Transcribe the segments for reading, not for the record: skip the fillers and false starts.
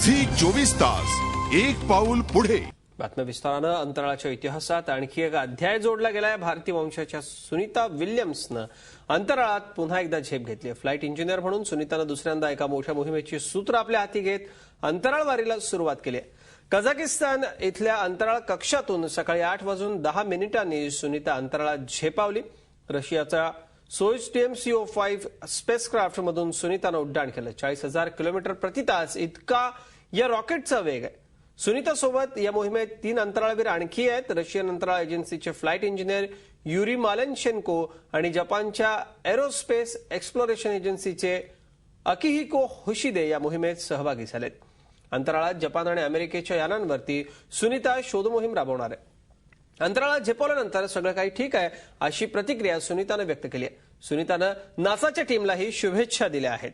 Zee 24 तास एक पाऊल पुढे। बातम्या विस्तारानं अंतराळाच्या इतिहासात आणखी एक अध्याय जोडला गेलाय। भारतीय वंशाच्या सुनीता विल्यम्सनं अंतराळात पुन्हा एकदा झेप घेतली। फ्लाइट इंजिनियर म्हणून सुनीतानं दुसऱ्यांदा एका मोठ्या मोहिमेची सूत्र आपल्या हाती घेत अंतराळवारीला सुरुवात केली। कझाकिस्तान इथल्या अंतराळ कक्षातून सकाळी 8:10 सुनीता अंतराळात झेपावली। रशियाचा सोयुझ TMCO-5 स्पेसक्राफ्टमधून सुनीतानं उड्डाण केलं। 40,000 किलोमीटर प्रति तास इतका या रॉकेटचा वेग आहे। सुनीता सोबत या मोहिमेत 3 अंतराळवीर आणखी आहेत। रशियन अंतराळ एजन्सीचे फ्लाइट इंजिनियर युरी मालेंशेन्को आणि जपानच्या एरोस्पेस एक्सप्लोरेशन एजन्सीचे अकिहिको होशिदे या मोहिमेत सहभागी झालेत। अंतराळात जपान आणि अमेरिकेच्या यानांवरती सुनीता शोध मोहीम राबवणार आहे। अंतराळात झेपवल्यानंतर सगळं काही ठीक आहे अशी प्रतिक्रिया सुनीतानं व्यक्त केली आहे। सुनीतानं नासाच्या टीमलाही शुभेच्छा दिल्या आहेत।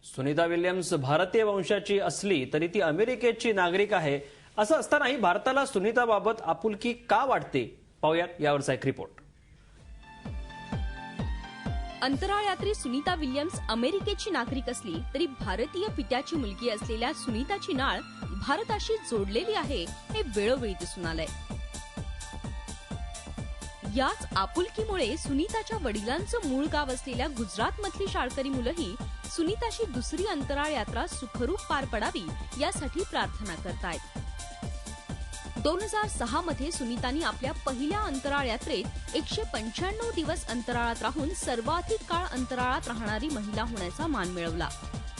सुनीता विल्यम्स भारतीय वंशाची असली तरी ती अमेरिकेची नागरिक आहे। असं असतानाही भारताला सुनीताबाबत आपुलकी का वाटते, पाहूयात यावरचा एक रिपोर्ट। अंतराळ यात्री सुनीता विल्यम्स अमेरिकेची नागरिक असली तरी भारतीय पित्याची मुलगी असलेल्या सुनीताची नाळ भारताशी जोडलेली आहे हे वेळोवेळी दिसून आलंय। याच आपुलकीमुळे सुनीताच्या वडिलांचं मूळ गाव असलेल्या गुजरातमधली शाळकरी मुलंही सुनीताची दुसरी अंतराळ यात्रा सुखरूप पार पडावी यासाठी प्रार्थना करतायत। 2006 मध्ये सुनीतानी आपल्या पहिल्या अंतराळ यात्रेत 195 दिवस अंतराळात राहून सर्वाधिक काळ अंतराळात राहणारी महिला होण्याचा मान मिळवला।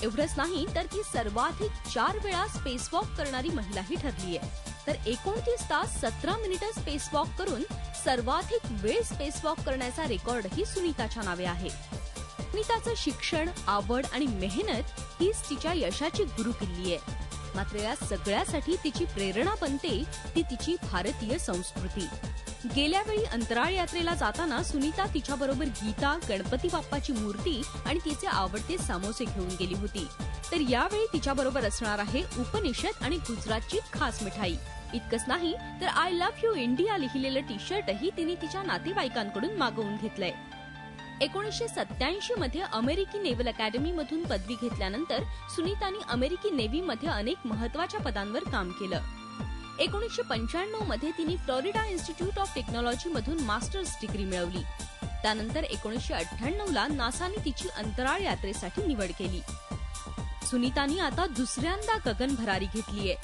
एवढंच नाही तर ती सर्वाधिक 4 वेळा स्पेसवॉक करणारी महिलाही ठरली आहे। तर 29 तास 17 मिनिटं स्पेसवॉक करून सर्वाधिक वेळ स्पेसवॉक करण्याचा रेकॉर्डही सुनीताच्या नावे आहे। सुनीताचं शिक्षण, आवड आणि मेहनत हीच तिच्या यशाची गुरुकिल्ली आहे। मात्र या सगळ्यासाठी तिची प्रेरणा बनते ती तिची भारतीय संस्कृती। गेल्या वेळी अंतराळ यात्रेला जाताना सुनीता तिच्याबरोबर गीता, गणपती बाप्पाची मूर्ती आणि तिचे आवडते समोसे घेऊन गेली होती। तर यावेळी तिच्याबरोबर असणार आहे उपनिषद आणि गुजरातची खास मिठाई। इतकंच नाही तर आय लव्ह यू इंडिया लिहिलेलं टी-शर्टही तिने तिच्या नातेवाईकांकडून मागवून घेतलंय। 1987 मध्ये अमेरिकी नेव्हल अकॅडमीमधून पदवी घेतल्यानंतर सुनीतानी अमेरिकी नेव्हीमध्ये अनेक महत्वाच्या पदांवर काम केलं। 1995 मध्ये तिने फ्लोरिडा इन्स्टिट्यूट ऑफ टेक्नॉलॉजीमधून मास्टर्स डिग्री मिळवली। त्यानंतर 1998 ला नासाने तिची अंतराळ यात्रेसाठी निवड केली। सुनीतानी आता दुसऱ्यांदा गगन भरारी घेतलीये।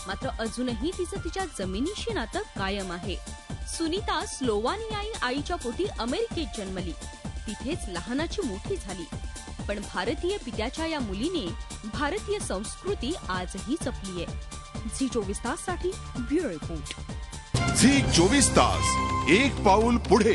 मात्र अजूनही तिचं तिच्या जमिनीशी नातं कायम आहे। सुनीता स्लोवानियाई आईच्या पोटी अमेरिकेत जन्मली, तिथेच लहानाची मोठी झाली। पण भारतीय पित्याच्या या मुलीने भारतीय संस्कृती आजही जपलीये। झी 24 तास साठी ब्युरो रिपोर्ट। झी 24 तास एक पाऊल पुढे।